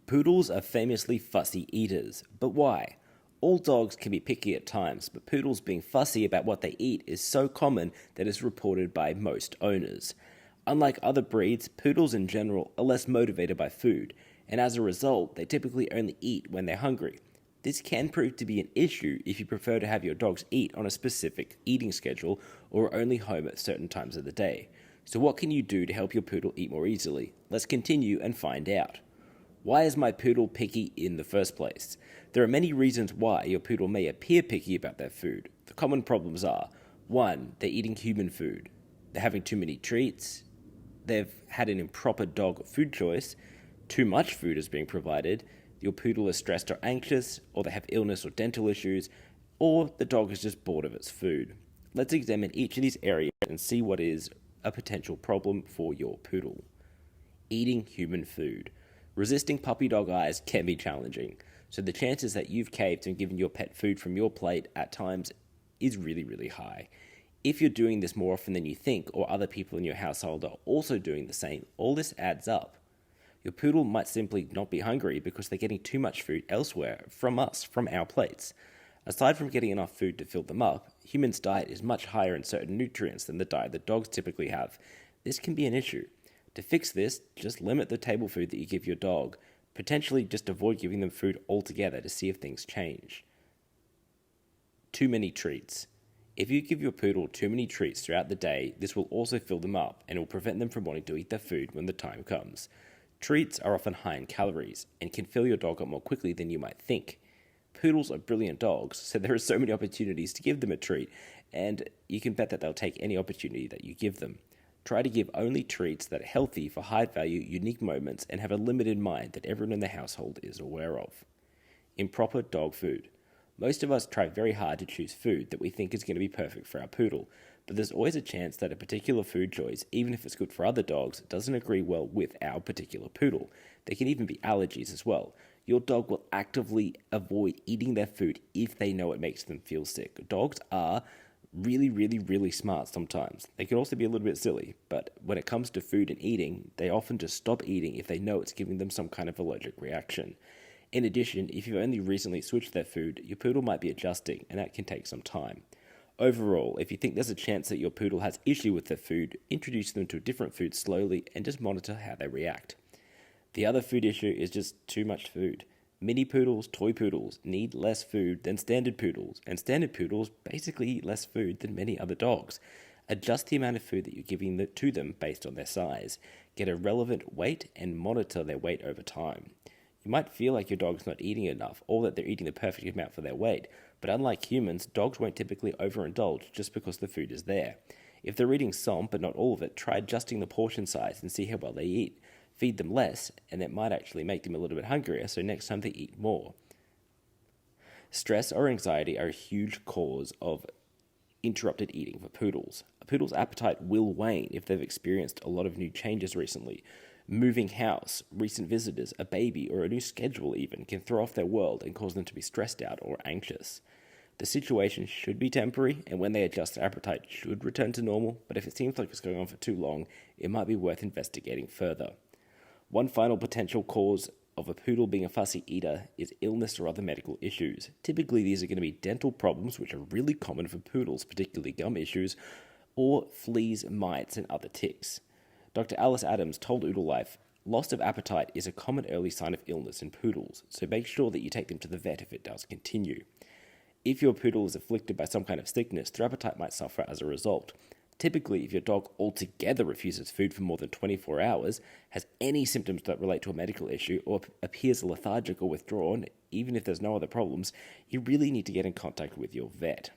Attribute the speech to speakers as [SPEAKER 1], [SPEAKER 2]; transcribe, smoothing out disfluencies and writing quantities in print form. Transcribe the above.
[SPEAKER 1] Poodles are famously fussy eaters, but why? All dogs can be picky at times, but poodles being fussy about what they eat is so common that it's reported by most owners. Unlike other breeds, poodles in general are less motivated by food, and as a result, they typically only eat when they're hungry. This can prove to be an issue if you prefer to have your dogs eat on a specific eating schedule or are only home at certain times of the day. So, what can you do to help your poodle eat more easily? Let's continue and find out. Why is my poodle picky in the first place? There are many reasons why your poodle may appear picky about their food. The common problems are 1. They're eating human food, they're having too many treats, they've had an improper dog food choice, too much food is being provided, your poodle is stressed or anxious, or they have illness or dental issues, or the dog is just bored of its food. Let's examine each of these areas and see what is a potential problem for your poodle. Eating human food. Resisting puppy dog eyes can be challenging, so the chances that you've caved and given your pet food from your plate at times is really, really high. If you're doing this more often than you think, or other people in your household are also doing the same, all this adds up. Your poodle might simply not be hungry because they're getting too much food elsewhere from us, from our plates. Aside from getting enough food to fill them up, humans' diet is much higher in certain nutrients than the diet that dogs typically have. This can be an issue. To fix this, just limit the table food that you give your dog. Potentially just avoid giving them food altogether to see if things change. Too many treats. If you give your poodle too many treats throughout the day, this will also fill them up and will prevent them from wanting to eat their food when the time comes. Treats are often high in calories and can fill your dog up more quickly than you might think. Poodles are brilliant dogs, so there are so many opportunities to give them a treat, and you can bet that they'll take any opportunity that you give them. Try to give only treats that are healthy for high-value, unique moments and have a limit in mind that everyone in the household is aware of. Improper dog food. Most of us try very hard to choose food that we think is going to be perfect for our poodle, but there's always a chance that a particular food choice, even if it's good for other dogs, doesn't agree well with our particular poodle. There can even be allergies as well. Your dog will actively avoid eating their food if they know it makes them feel sick. Dogs are really smart sometimes. They can also be a little bit silly, but when it comes to food and eating, they often just stop eating if they know it's giving them some kind of allergic reaction. In addition, if you've only recently switched their food, your poodle might be adjusting, and that can take some time. Overall, if you think there's a chance that your poodle has issue with their food, introduce them to a different food slowly and just monitor how they react. The other food issue is just too much food. Mini poodles, toy poodles, need less food than standard poodles, and standard poodles basically eat less food than many other dogs. Adjust the amount of food that you're giving to them based on their size. Get a relevant weight and monitor their weight over time. You might feel like your dog's not eating enough or that they're eating the perfect amount for their weight, but unlike humans, dogs won't typically overindulge just because the food is there. If they're eating some, but not all of it, try adjusting the portion size and see how well they eat. Feed them less, and it might actually make them a little bit hungrier, so next time they eat more. Stress or anxiety are a huge cause of interrupted eating for poodles. A poodle's appetite will wane if they've experienced a lot of new changes recently. Moving house, recent visitors, a baby, or a new schedule even can throw off their world and cause them to be stressed out or anxious. The situation should be temporary, and when they adjust, their appetite should return to normal, but if it seems like it's going on for too long, it might be worth investigating further. One final potential cause of a poodle being a fussy eater is illness or other medical issues. Typically, these are going to be dental problems, which are really common for poodles, particularly gum issues, or fleas, mites, and other ticks. Dr. Alice Adams told Oodle Life, loss of appetite is a common early sign of illness in poodles, so make sure that you take them to the vet if it does continue. If your poodle is afflicted by some kind of sickness, their appetite might suffer as a result. Typically, if your dog altogether refuses food for more than 24 hours, has any symptoms that relate to a medical issue, or appears lethargic or withdrawn, even if there's no other problems, you really need to get in contact with your vet.